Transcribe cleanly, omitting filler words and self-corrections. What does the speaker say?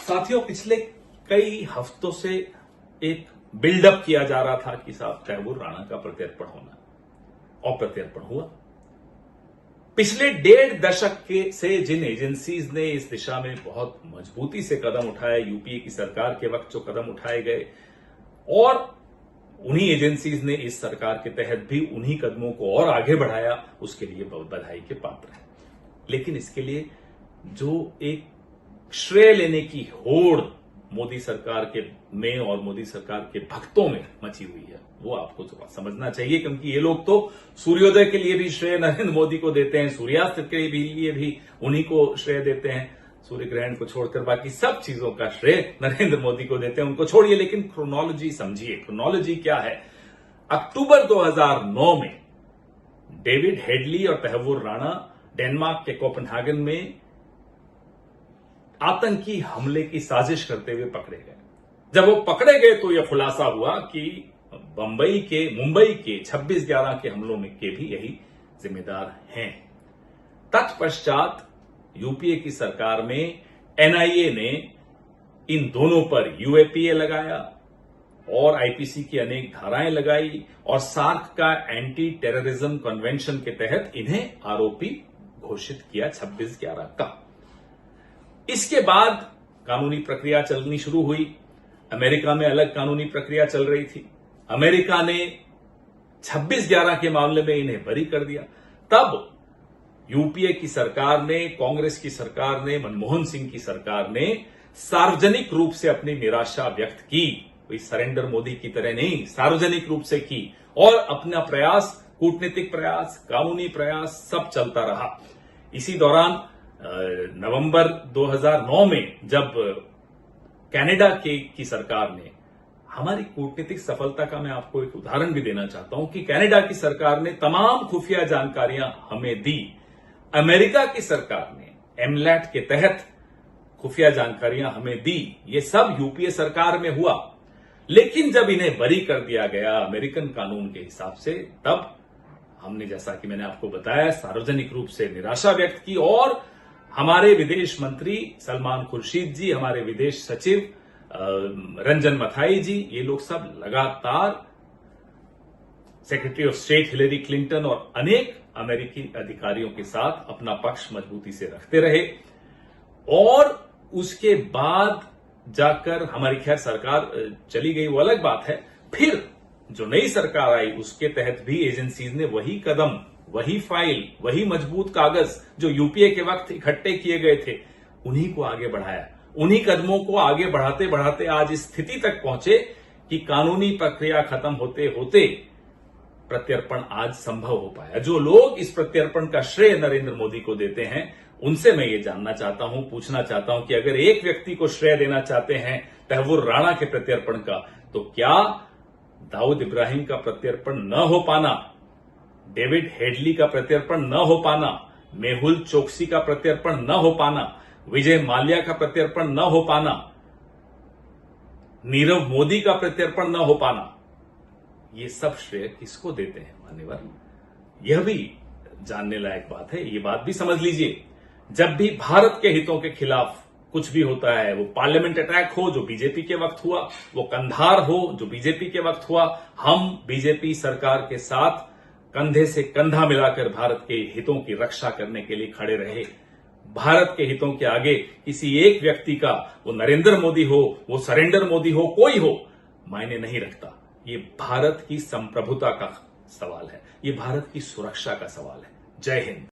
साथियों, पिछले कई हफ्तों से एक बिल्डअप किया जा रहा था कि साहब तैमूर राणा का प्रत्यर्पण होना, और प्रत्यर्पण हुआ। पिछले 1.5 दशक से जिन एजेंसीज ने इस दिशा में बहुत मजबूती से कदम उठाए, यूपीए की सरकार के वक्त जो कदम उठाए गए, और उन्हीं एजेंसीज ने इस सरकार के तहत भी उन्हीं कदमों को और आगे बढ़ाया, उसके लिए बहुत बधाई के पात्र हैं। लेकिन इसके लिए जो एक श्रेय लेने की होड़ मोदी सरकार के में और मोदी सरकार के भक्तों में मची हुई है, वो आपको समझना चाहिए, क्योंकि ये लोग तो सूर्योदय के लिए भी श्रेय नरेंद्र मोदी को देते हैं, सूर्यास्त के लिए भी उन्हीं को श्रेय देते हैं, सूर्य ग्रहण को छोड़कर बाकी सब चीजों का श्रेय नरेंद्र मोदी को देते हैं। उनको छोड़िए, लेकिन क्रोनोलॉजी समझिए। क्रोनोलॉजी क्या है? अक्टूबर 2009 में डेविड हेडली और तैमूर राणा डेनमार्क के कोपेनहेगन में आतंकी हमले की साजिश करते हुए पकड़े गए। जब वो पकड़े गए तो यह खुलासा हुआ कि मुंबई के 26/11 के हमलों में के भी यही जिम्मेदार हैं। तत्पश्चात यूपीए की सरकार में एनआईए ने इन दोनों पर यूएपीए लगाया और आईपीसी की अनेक धाराएं लगाई, और सार्क का एंटी टेररिज्म कन्वेंशन के तहत इन्हें आरोपी घोषित किया 26/11 का। इसके बाद कानूनी प्रक्रिया चलनी शुरू हुई। अमेरिका में अलग कानूनी प्रक्रिया चल रही थी। अमेरिका ने 26/11 के मामले में इन्हें बरी कर दिया। तब यूपीए की सरकार ने, कांग्रेस की सरकार ने, मनमोहन सिंह की सरकार ने सार्वजनिक रूप से अपनी निराशा व्यक्त की। कोई सरेंडर मोदी की तरह नहीं, सार्वजनिक रूप से की, और अपना प्रयास, कूटनीतिक प्रयास, कानूनी प्रयास सब चलता रहा। इसी दौरान नवंबर 2009 में जब कनाडा की सरकार ने, हमारी कूटनीतिक सफलता का मैं आपको एक उदाहरण भी देना चाहता हूं कि कनाडा की सरकार ने तमाम खुफिया जानकारियां हमें दी। अमेरिका की सरकार ने एमलैट के तहत खुफिया जानकारियां हमें दी। ये सब यूपीए सरकार में हुआ। लेकिन जब इन्हें बरी कर दिया गया अमेरिकन कानून के हिसाब से, तब हमने, जैसा कि मैंने आपको बताया, सार्वजनिक रूप से निराशा व्यक्त की, और हमारे विदेश मंत्री सलमान खुर्शीद जी, हमारे विदेश सचिव रंजन मथाई जी, ये लोग सब लगातार secretary of state Hillary Clinton और अनेक अमेरिकी अधिकारियों के साथ अपना पक्ष मजबूती से रखते रहे। और उसके बाद जाकर हमारी, खैर सरकार चली गई वो अलग बात है, फिर जो नई सरकार आई उसके तहत भी एजेंसीज ने वही कदम, वही फाइल, वही मजबूत कागज जो यूपीए के वक्त इकट्ठे किए गए थे, उन्हीं को आगे बढ़ाया। उन्हीं कदमों को आगे बढ़ाते बढ़ाते आज इस स्थिति तक पहुंचे कि कानूनी प्रक्रिया खत्म होते होते प्रत्यर्पण आज संभव हो पाया। जो लोग इस प्रत्यर्पण का श्रेय नरेंद्र मोदी को देते हैं, उनसे मैं ये जानना चाहता हूं, पूछना चाहता हूं कि अगर एक व्यक्ति को श्रेय देना चाहते हैं तैमूर राणा के प्रत्यर्पण का, तो क्या दाऊद इब्राहिम का प्रत्यर्पण न हो पाना, डेविड हेडली का प्रत्यर्पण न हो पाना, मेहुल चोकसी का प्रत्यर्पण न हो पाना, विजय माल्या का प्रत्यर्पण न हो पाना, नीरव मोदी का प्रत्यर्पण न हो पाना, ये सब श्रेय किसको देते हैं मान्यवर? यह भी जानने लायक बात है। ये बात भी समझ लीजिए, जब भी भारत के हितों के खिलाफ कुछ भी होता है, वो पार्लियामेंट अटैक हो जो बीजेपी के वक्त हुआ, वो कंधार हो जो बीजेपी के वक्त हुआ, हम बीजेपी सरकार के साथ कंधे से कंधा मिलाकर भारत के हितों की रक्षा करने के लिए खड़े रहे। भारत के हितों के आगे किसी एक व्यक्ति का, वो नरेंद्र मोदी हो, वो सरेंडर मोदी हो, कोई हो, मायने नहीं रखता। ये भारत की संप्रभुता का सवाल है, ये भारत की सुरक्षा का सवाल है। जय हिंद।